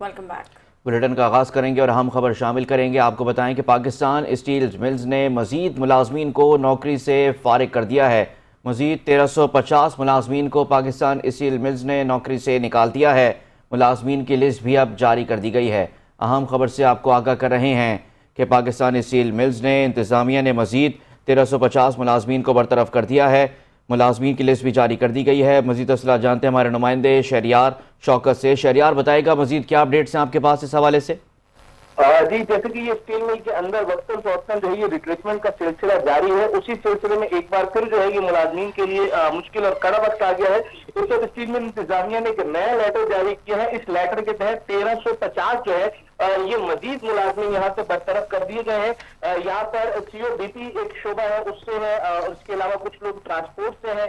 Welcome back. Bulletin کا آغاز کریں گے اور اہم خبر شامل کریں گے۔ آپ کو بتائیں کہ پاکستان اسٹیل ملز نے مزید ملازمین کو نوکری سے فارغ کر دیا ہے۔ مزید 1350 ملازمین کو پاکستان اسٹیل ملز نے نوکری سے نکال دیا ہے۔ ملازمین کی لسٹ بھی اب جاری کر دی گئی ہے۔ اہم خبر سے آپ کو آگاہ کر رہے ہیں کہ پاکستان اسٹیل ملز نے انتظامیہ نے مزید 1350 ملازمین کو برطرف کر دیا ہے۔ ملازمین کی لسٹ بھی جاری کر دی گئی ہے۔ مزید تفصیلات جانتے ہیں ہمارے نمائندے شہریار شوکت سے۔ شہریار بتائے گا مزید کیا اپڈیٹس ہیں آپ کے پاس اس حوالے سے؟ جی، جیسے کہ یہ اسٹیل مل کے اندر وقتاً فوقتاً جو ہے یہ ریکروٹمنٹ کا سلسلہ جاری ہے، اسی سلسلے میں ایک بار پھر جو ہے یہ ملازمین کے لیے مشکل اور کڑا وقت آ گیا ہے۔ اس وقت اسٹیل مل انتظامیہ نے ایک نیا لیٹر جاری کیا ہے۔ اس لیٹر کے تحت 1350 جو ہے یہ مزید ملازمین یہاں سے برطرف کر دیے گئے ہیں۔ یہاں پر سی او ڈی پی ایک شعبہ ہے، اس سے ہے، اس کے علاوہ کچھ لوگ ٹرانسپورٹ سے ہیں،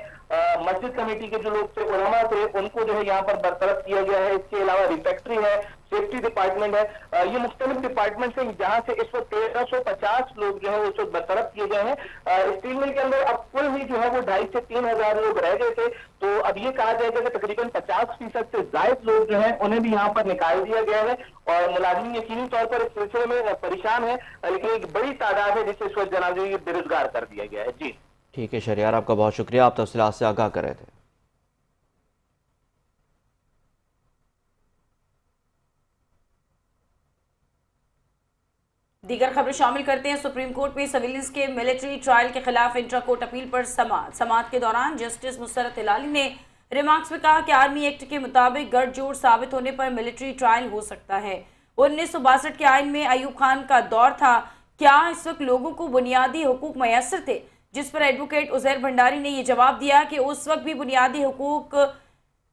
مسجد کمیٹی کے جو لوگ تھے، علماء تھے، ان کو جو ہے یہاں پر برطرف کیا گیا ہے۔ اس کے علاوہ ریفیکٹری ہے، سیفٹی ڈپارٹمنٹ ہے، یہ مختلف ڈپارٹمنٹ سے جہاں سے اس وقت 1350 لوگ جو ہے اس وقت برطرف کیے گئے ہیں۔ اسٹیل مل کے اندر اب کل ہی جو ہے وہ 2500 سے 3000 لوگ رہ گئے تھے، تو اب یہ کہا جائے گا کہ تقریباً 50% سے زائد لوگ جو ہیں انہیں بھی یہاں پر نکال دیا گیا ہے، اور ملازمین یقینی طور پر اس سلسلے میں پریشان ہے، لیکن ایک بڑی تعداد ہے جسے اس وقت جناب جو یہ بے روزگار کر دیا گیا ہے۔ جی ٹھیک ہے شہریار، آپ کا بہت شکریہ، آپ تفصیلات سے آگاہ کر رہے تھے۔ دیگر خبریں شامل کرتے ہیں۔ سپریم کورٹ میں سویلنس کے ملٹری ٹرائل کے خلاف انٹرا کورٹ اپیل پر سماعت کے دوران جسٹس مسرت ہلالی نے ریمارکس میں کہا کہ آرمی ایکٹ کے مطابق گڑھ جوڑ ثابت ہونے پر ملٹری ٹرائل ہو سکتا ہے۔ 1962 کے آئین میں ایوب خان کا دور تھا، کیا اس وقت لوگوں کو بنیادی حقوق میسر تھے؟ جس پر ایڈوکیٹ عزیر بھنڈاری نے یہ جواب دیا کہ اس وقت بھی بنیادی حقوق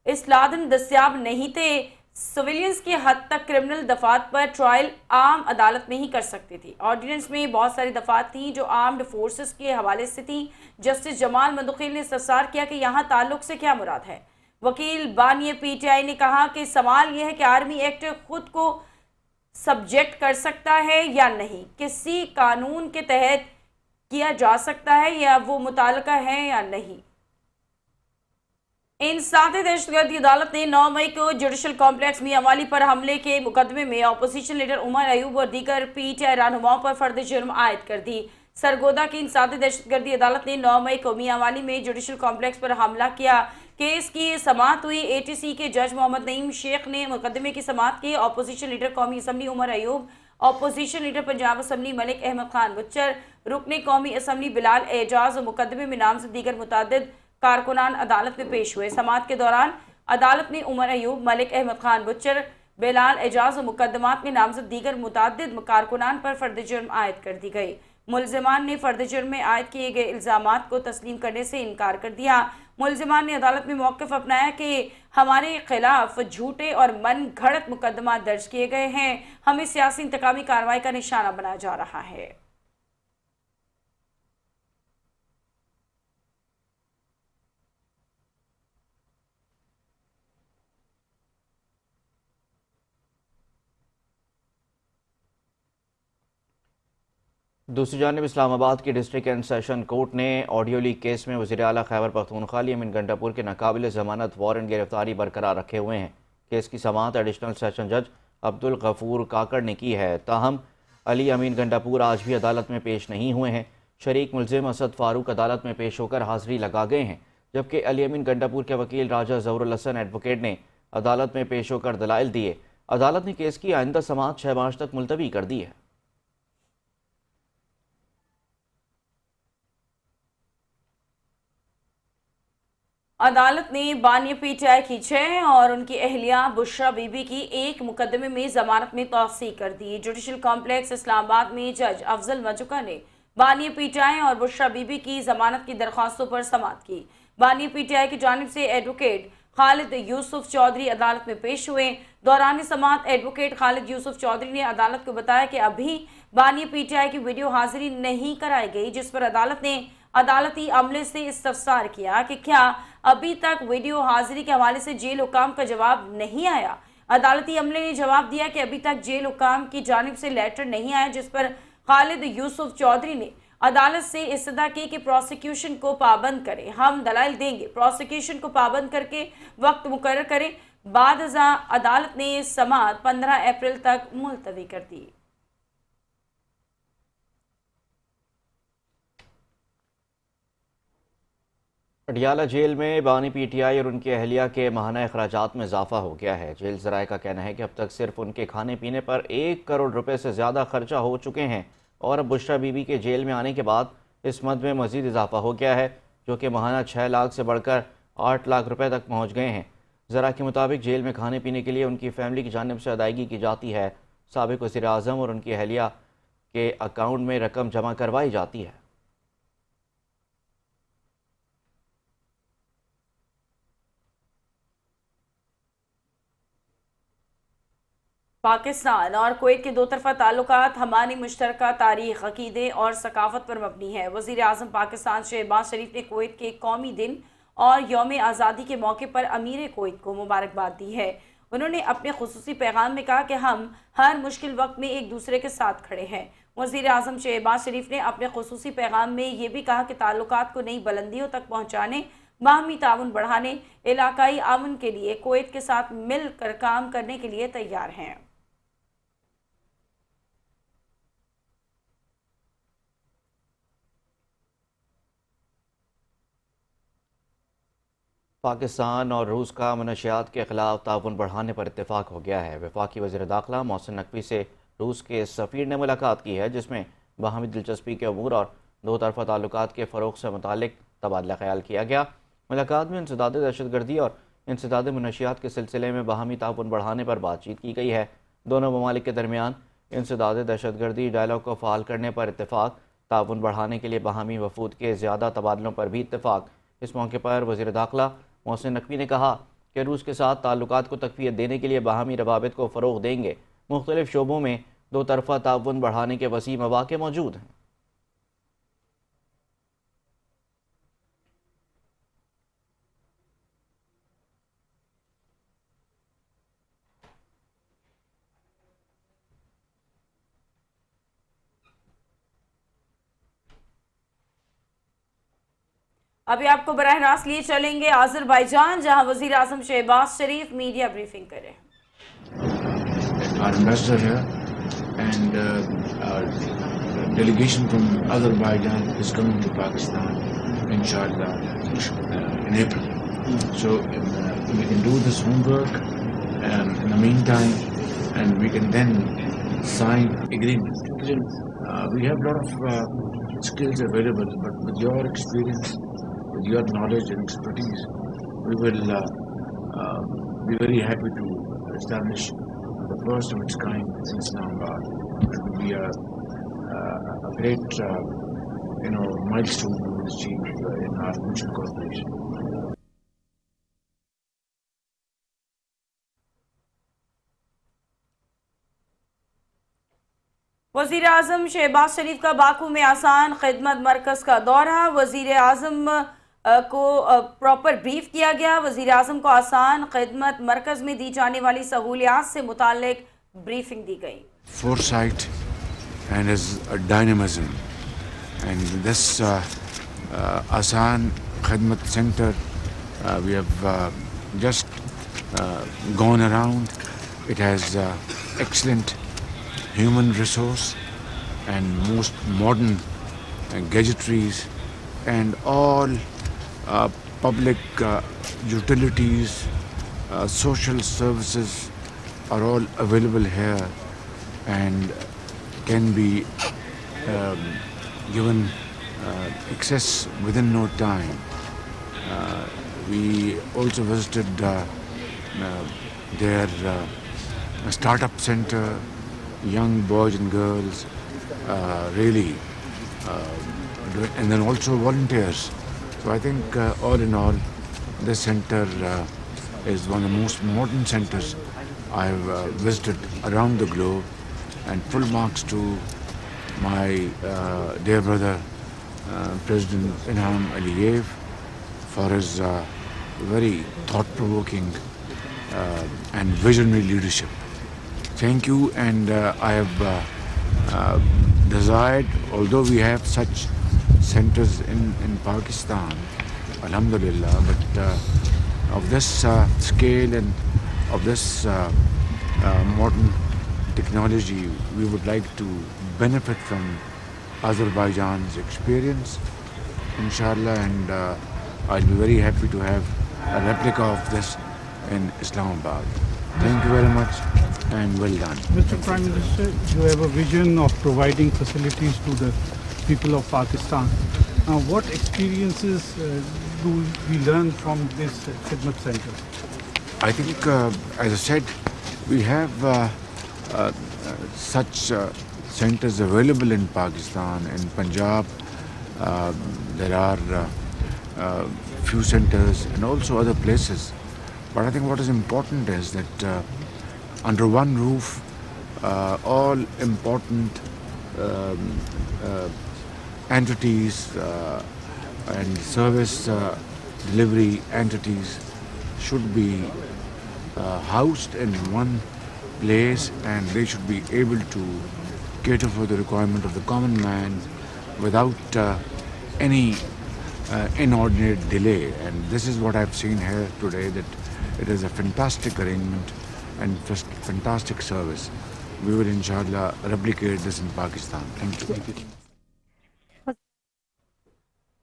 اصلاً دستیاب نہیں تھے۔ سویلینس کی حد تک کرمنل دفعات پر ٹرائل عام عدالت میں ہی کر سکتی تھی۔ آرڈیننس میں بہت ساری دفعات تھیں جو آرمڈ فورسز کے حوالے سے تھیں۔ جسٹس جمال مندوخیل نے استفسار کیا کہ یہاں تعلق سے کیا مراد ہے۔ وکیل بانی پی ٹی آئی نے کہا کہ سوال یہ ہے کہ آرمی ایکٹ خود کو سبجیکٹ کر سکتا ہے یا نہیں، کسی قانون کے تحت کیا جا سکتا ہے یا وہ متعلقہ ہے یا نہیں۔ انسداد دہشت گردی عدالت نے 9 مئی کو جوڈیشل کمپلیکس میاں والی پر حملے کے مقدمے میں اپوزیشن لیڈر عمر ایوب اور دیگر پی ٹی آئی رہنماؤں پر فرد جرم عائد کر دی۔ سرگودا کی انسداد دہشت گردی عدالت نے 9 مئی کو میاں والی میں جوڈیشل کمپلیکس پر حملہ کیا۔ کیس کی سماعت ہوئی۔ اے ٹی سی کے جج محمد نعیم شیخ نے مقدمے کی سماعت کی۔ اپوزیشن لیڈر قومی assembly Omar Ayub, opposition leader Punjab assembly Malik Ahmad Khan Bachar, رکن قومی اسمبلی بلال اعجاز اور مقدمے میں نامزد دیگر متعدد کارکنان عدالت میں پیش ہوئے۔ سماعت کے دوران عدالت میں عمر ایوب، ملک احمد خان بچر، بلال اعجاز اور مقدمات میں نامزد دیگر متعدد کارکنان پر فرد جرم عائد کر دی گئی۔ ملزمان نے فرد جرم میں عائد کیے گئے الزامات کو تسلیم کرنے سے انکار کر دیا۔ ملزمان نے عدالت میں موقف اپنایا کہ ہمارے خلاف جھوٹے اور من گھڑت مقدمات درج کیے گئے ہیں، ہمیں سیاسی انتقامی کارروائی کا نشانہ بنایا جا رہا ہے۔ دوسری جانب اسلام آباد کی ڈسٹرکٹ اینڈ سیشن کورٹ نے آڈیو لیک کیس میں وزیر اعلیٰ خیبر پختونخوا علی امین گنڈاپور کے ناقابل ضمانت وارنٹ گرفتاری برقرار رکھے ہوئے ہیں۔ کیس کی سماعت ایڈیشنل سیشن جج عبدالغفور کاکڑ نے کی ہے۔ تاہم علی امین گنڈاپور آج بھی عدالت میں پیش نہیں ہوئے ہیں۔ شریک ملزم اسد فاروق عدالت میں پیش ہو کر حاضری لگا گئے ہیں، جبکہ علی امین گنڈاپور کے وکیل راجہ ظہور الحسن ایڈوکیٹ نے عدالت میں پیش ہو کر دلائل دیے۔ عدالت نے کیس کی آئندہ سماعت 6 مارچ تک ملتوی کر دی ہے۔ عدالت نے بانی پی ٹی آئی کی 6 اور ان کی اہلیہ بشرا بی بی کی 1 مقدمے میں ضمانت میں توسیع کر دی۔ جوڈیشل کمپلیکس اسلام آباد میں جج افضل مجوکا نے بانی پی ٹی آئی اور بشرا بی بی کی ضمانت کی درخواستوں پر سماعت کی۔ بانی پی ٹی آئی کی جانب سے ایڈوکیٹ خالد یوسف چودھری عدالت میں پیش ہوئے۔ دوران سماعت ایڈوکیٹ خالد یوسف چودھری نے عدالت کو بتایا کہ ابھی بانی پی ٹی آئی کی ویڈیو حاضری نہیں کرائی گئی، جس پر عدالت نے عدالتی عملے سے استفسار کیا کہ کیا ابھی تک ویڈیو حاضری کے حوالے سے جیل حکام کا جواب نہیں آیا۔ عدالتی عملے نے جواب دیا کہ ابھی تک جیل حکام کی جانب سے لیٹر نہیں آیا، جس پر خالد یوسف چودھری نے عدالت سے استدعا کی کہ پروسیکیوشن کو پابند کریں، ہم دلائل دیں گے، پروسیکیوشن کو پابند کر کے وقت مقرر کریں۔ بعد ازاں عدالت نے سماعت 15 اپریل تک ملتوی کر دی۔ پٹیالہ جیل میں بانی پی ٹی آئی اور ان کی اہلیہ کے ماہانہ اخراجات میں اضافہ ہو گیا ہے۔ جیل ذرائع کا کہنا ہے کہ اب تک صرف ان کے کھانے پینے پر 1 کروڑ روپے سے زیادہ خرچہ ہو چکے ہیں، اور اب بشریٰ بی بی کے جیل میں آنے کے بعد اس مد میں مزید اضافہ ہو گیا ہے، جو کہ ماہانہ 6 لاکھ سے بڑھ کر 8 لاکھ روپے تک پہنچ گئے ہیں۔ ذرائع کے مطابق جیل میں کھانے پینے کے لیے ان کی فیملی کی جانب سے ادائیگی کی جاتی ہے۔ سابق وزیر اعظم اور ان کی اہلیہ کے اکاؤنٹ میں رقم جمع کروائی جاتی ہے۔ پاکستان اور کویت کے دو طرفہ تعلقات ہماری مشترکہ تاریخ، عقیدے اور ثقافت پر مبنی ہے۔ وزیر اعظم پاکستان شہباز شریف نے کویت کے قومی دن اور یوم آزادی کے موقع پر امیر کویت کو مبارکباد دی ہے۔ انہوں نے اپنے خصوصی پیغام میں کہا کہ ہم ہر مشکل وقت میں ایک دوسرے کے ساتھ کھڑے ہیں۔ وزیر اعظم شہباز شریف نے اپنے خصوصی پیغام میں یہ بھی کہا کہ تعلقات کو نئی بلندیوں تک پہنچانے، باہمی تعاون بڑھانے، علاقائی امن کے لیے کویت کے ساتھ مل کر کام کرنے کے لیے تیار ہیں۔ پاکستان اور روس کا منشیات کے خلاف تعاون بڑھانے پر اتفاق ہو گیا ہے۔ وفاقی وزیر داخلہ محسن نقوی سے روس کے سفیر نے ملاقات کی ہے، جس میں باہمی دلچسپی کے امور اور دو طرفہ تعلقات کے فروغ سے متعلق تبادلہ خیال کیا گیا۔ ملاقات میں انسداد دہشت گردی اور انسداد منشیات کے سلسلے میں باہمی تعاون بڑھانے پر بات چیت کی گئی ہے۔ دونوں ممالک کے درمیان انسداد دہشت گردی ڈائلاگ کو فعال کرنے پر اتفاق، تعاون بڑھانے کے لیے باہمی وفود کے زیادہ تبادلوں پر بھی اتفاق۔ اس موقع پر وزیر داخلہ محسن نقوی نے کہا کہ روس کے ساتھ تعلقات کو تقویت دینے کے لیے باہمی روابط کو فروغ دیں گے۔ مختلف شعبوں میں دو طرفہ تعاون بڑھانے کے وسیع مواقع موجود ہیں۔ ابھی آپ کو براہ راست لیے چلیں گے آذربائیجان، جہاں وزیر اعظم شہباز شریف میڈیا بریفنگ کریں۔ Our ambassador here and our delegation from Azerbaijan is coming to Pakistan, inshallah, in April. So we can do this homework in the meantime, and we can then sign agreements. We have a lot of skills available, but with your experience, with your knowledge and expertise, we will be very happy to establish the first of its kind in Islamabad. It will be a great milestone we will achieve in our mutual cooperation. وزیر اعظم شہباز شریف کا Baku میں آسان خدمت مرکز کا دورہ، وزیر اعظم کو پراپر بریف کیا گیا۔ وزیر اعظم کو آسان خدمت مرکز میں دی جانے والی سہولیات سے متعلق بریفنگ دی گئی۔ Foresight and his dynamism, and this Asan Khidmat Center, we have just gone around. It has excellent human resource and most modern gadgetries, and all public utilities, social services are all available here and can be given access within no time. We also visited their startup center, young boys and girls, really, and then also volunteers. So I think all in all, this center is one of the most modern centers I have visited around the globe, and full marks to my dear brother President Ilham Aliyev for his very thought-provoking and visionary leadership. Thank you, and I have desired, although we have such centers in Pakistan, alhamdulillah, but of this scale and of this modern technology. We would like to benefit from Azerbaijan's experience, inshallah, and I'll be very happy to have a replica of this in Islamabad. Thank you very much and well done. Mr. Prime Minister, you have a vision of providing facilities to the people of Pakistan. What experiences do we learn from this Khidmat Center? I think, as I said, we have such centers available in Pakistan. In Punjab, there are few centers and also other places. But I think what is important is that under one roof, all important entities and service delivery entities should be housed in one place, and they should be able to cater for the requirement of the common man without any inordinate delay. And this is what I've seen here today, that it is a fantastic arrangement and fantastic service. We will inshallah replicate this in Pakistan. Thank you.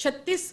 36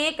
1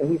23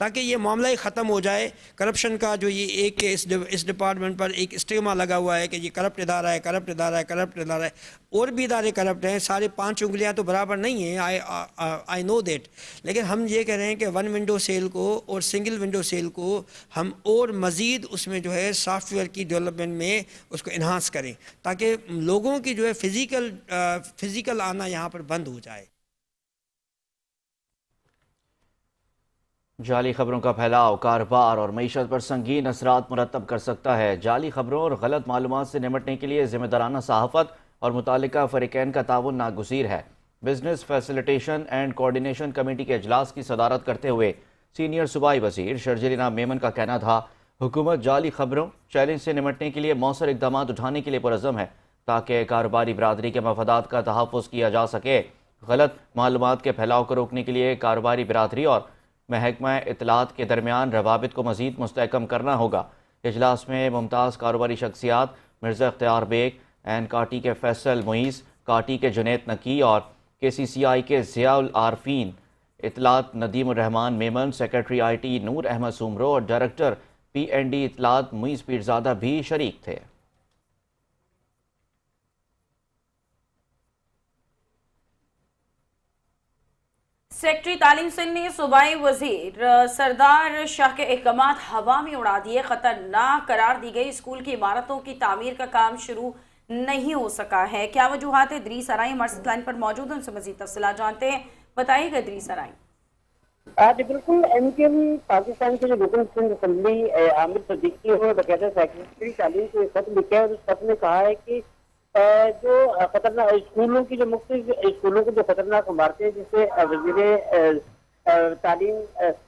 تاکہ یہ معاملہ ہی ختم ہو جائے. Corruption کا جو یہ ایک اس department پر ایک اسٹیگما لگا ہوا ہے کہ یہ کرپٹ ادارہ ہے، کرپٹ ادارہ ہے، کرپٹ ادارہ ہے. اور بھی ادارے کرپٹ ہیں، سارے 5 انگلیاں تو برابر نہیں ہیں، آئی نو دیٹ. لیکن ہم یہ کہہ رہے ہیں کہ 1 ونڈو سیل کو اور سنگل ونڈو سیل کو ہم اور مزید اس میں جو ہے سافٹ ویئر کی ڈیولپمنٹ میں اس کو انہانس کریں تاکہ لوگوں کی جو ہے فزیکل آنا یہاں پر بند ہو جائے. جعلی خبروں کا پھیلاؤ کاروبار اور معیشت پر سنگین اثرات مرتب کر سکتا ہے. جعلی خبروں اور غلط معلومات سے نمٹنے کے لیے ذمہ دارانہ صحافت اور متعلقہ فریقین کا تعاون ناگزیر ہے. Business facilitation and coordination committee کے اجلاس کی صدارت کرتے ہوئے سینئر صوبائی وزیر شرجیل میمن کا کہنا تھا حکومت جعلی خبروں چیلنج سے نمٹنے کے لیے مؤثر اقدامات اٹھانے کے لیے پرعزم ہے تاکہ کاروباری برادری کے مفادات کا تحفظ کیا جا سکے. غلط معلومات کے پھیلاؤ کو روکنے کے لیے کاروباری برادری اور محکمہ اطلاعات کے درمیان روابط کو مزید مستحکم کرنا ہوگا. اجلاس میں ممتاز کاروباری شخصیات مرزا اختیار بیگ، این کاٹی کے فیصل معیز، کاٹی کے جنید نکی اور KCCI کے ضیاء العارفین، اطلاعات ندیم الرحمان میمن، سیکرٹری IT نور احمد سومرو اور ڈائریکٹر PND اطلاعات معیز پیرزادہ بھی شریک تھے. سیکرٹری تعلیم سندھ نے صوبائی وزیر سردار شاہ کے احکامات ہوا میں اڑا دیے. خطرناک قرار دی گئی اسکول کی عمارتوں کی تعمیر کا کام شروع نہیں ہو سکا ہے. کیا وجوہات ہے؟ ادریس ارائیں ہمارے ساتھ لائن پر موجود ہیں، ان سے مزید تفصیلات جانتے ہیں. بتائیے گا ادریس ارائیں. جی بالکل، MKM پاکستان کے جو رکن سندھ اسمبلی عامر صدیقی انہوں نے باقاعدہ سیکرٹری تعلیم کو ایک خط لکھا ہے اور اس خط میں کہا ہے کہ جو خطرناک اسکولوں کی جو مختلف اسکولوں کی جو خطرناک عمارتیں جسے وزیر تعلیم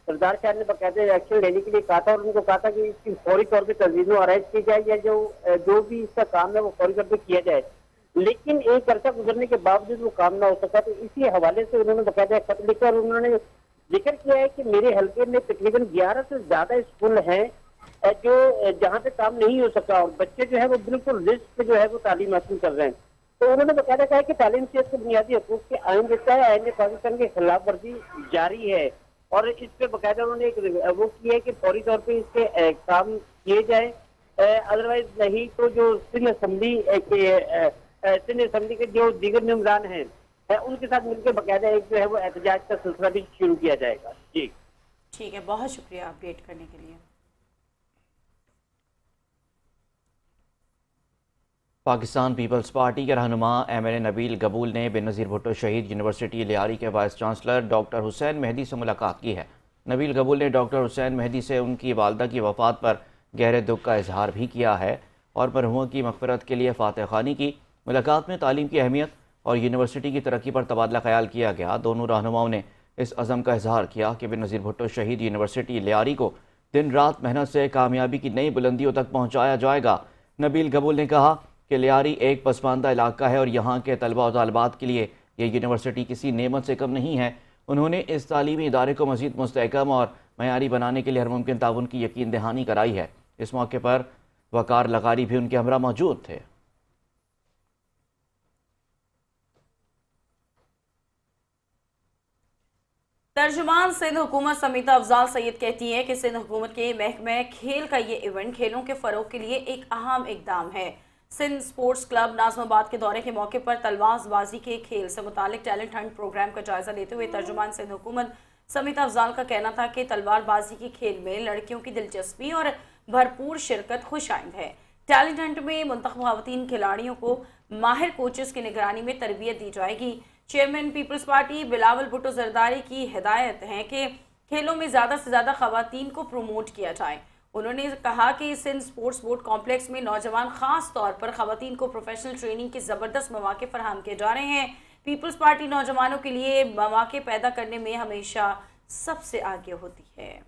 سردار شاہ نے باقاعدہ ایکشن لینے کے لیے کہا تھا اور ان کو کہا تھا کہ اس کی فوری طور پہ تجویز و آرائش کی جائے یا جو بھی اس کا کام ہے وہ فوری طور پہ کیا جائے. لیکن ایک عرصہ گزرنے کے باوجود وہ کام نہ ہو سکا، تو اسی حوالے سے انہوں نے باقاعدہ خط لکھا اور انہوں نے ذکر کیا ہے کہ میرے حلقے میں تقریباً 11 سے زیادہ اسکول ہیں جو جہاں پہ کام نہیں ہو سکا اور بچے جو ہے وہ بالکل رسک پہ جو ہے وہ تعلیم حاصل کر رہے ہیں. تو انہوں نے باقاعدہ کہا کہ تعلیم صحت کو بنیادی حقوق کے آئین دیتا ہے، آئین پاکستان کی خلاف ورزی جاری ہے اور اس پہ باقاعدہ انہوں نے ایک وہ کی ہے کہ فوری طور پہ اس کے کام کیے جائے. ادروائز نہیں تو جو سندھ اسمبلی کے جو دیگر ممبران ہیں ان کے ساتھ مل کے باقاعدہ ایک جو ہے وہ احتجاج کا سلسلہ بھی شروع کیا جائے گا. جی ٹھیک ہے، بہت شکریہ اپڈیٹ کرنے کے لیے. پاکستان پیپلز پارٹی کے رہنما MLA نبیل قبول نے بے نظیر بھٹو شہید یونیورسٹی لیاری کے وائس چانسلر ڈاکٹر حسین مہدی سے ملاقات کی ہے. نبیل قبول نے ڈاکٹر حسین مہدی سے ان کی والدہ کی وفات پر گہرے دکھ کا اظہار بھی کیا ہے اور مرحوموں کی مغفرت کے لیے فاتح خوانی کی. ملاقات میں تعلیم کی اہمیت اور یونیورسٹی کی ترقی پر تبادلہ خیال کیا گیا. دونوں رہنماؤں نے اس عزم کا اظہار کیا کہ بے نظیر بھٹو شہید یونیورسٹی لیاری کو دن رات محنت سے کامیابی کی نئی بلندیوں تک پہنچایا جائے گا. نبیل قبول نے کہا کہ لیاری ایک پسماندہ علاقہ ہے اور یہاں کے طلبہ و طالبات کے لیے یہ یونیورسٹی کسی نعمت سے کم نہیں ہے. انہوں نے اس تعلیمی ادارے کو مزید مستحکم اور معیاری بنانے کے لیے ہر ممکن تعاون کی یقین دہانی کرائی ہے. اس موقع پر وقار لغاری بھی ان کے ہمراہ موجود تھے. ترجمان سندھ حکومت سمیتا افضال سید کہتی ہیں کہ سندھ حکومت کے محکمہ کھیل کا یہ ایونٹ کھیلوں کے فروغ کے لیے ایک اہم اقدام ہے. سندھ سپورٹس کلب ناظم آباد کے دورے کے موقع پر تلواز بازی کے کھیل سے متعلق ٹیلنٹ ہنٹ پروگرام کا جائزہ لیتے ہوئے ترجمان سندھ حکومت سمیتا افضال کا کہنا تھا کہ تلوار بازی کے کھیل میں لڑکیوں کی دلچسپی اور بھرپور شرکت خوش آئند ہے. ٹیلنٹ ہنٹ میں منتخب خواتین کھلاڑیوں کو ماہر کوچز کی نگرانی میں تربیت دی جائے گی. Chairman Peoples Party Bilawal Bhutto Zardari کی ہدایت ہے کہ کھیلوں میں زیادہ سے زیادہ خواتین کو پروموٹ کیا جائے. انہوں نے کہا کہ سندھ سپورٹس بورڈ کمپلیکس میں نوجوان خاص طور پر خواتین کو پروفیشنل ٹریننگ کے زبردست مواقع فراہم کیے جا رہے ہیں. پیپلز پارٹی نوجوانوں کے لیے مواقع پیدا کرنے میں ہمیشہ سب سے آگے ہوتی ہے.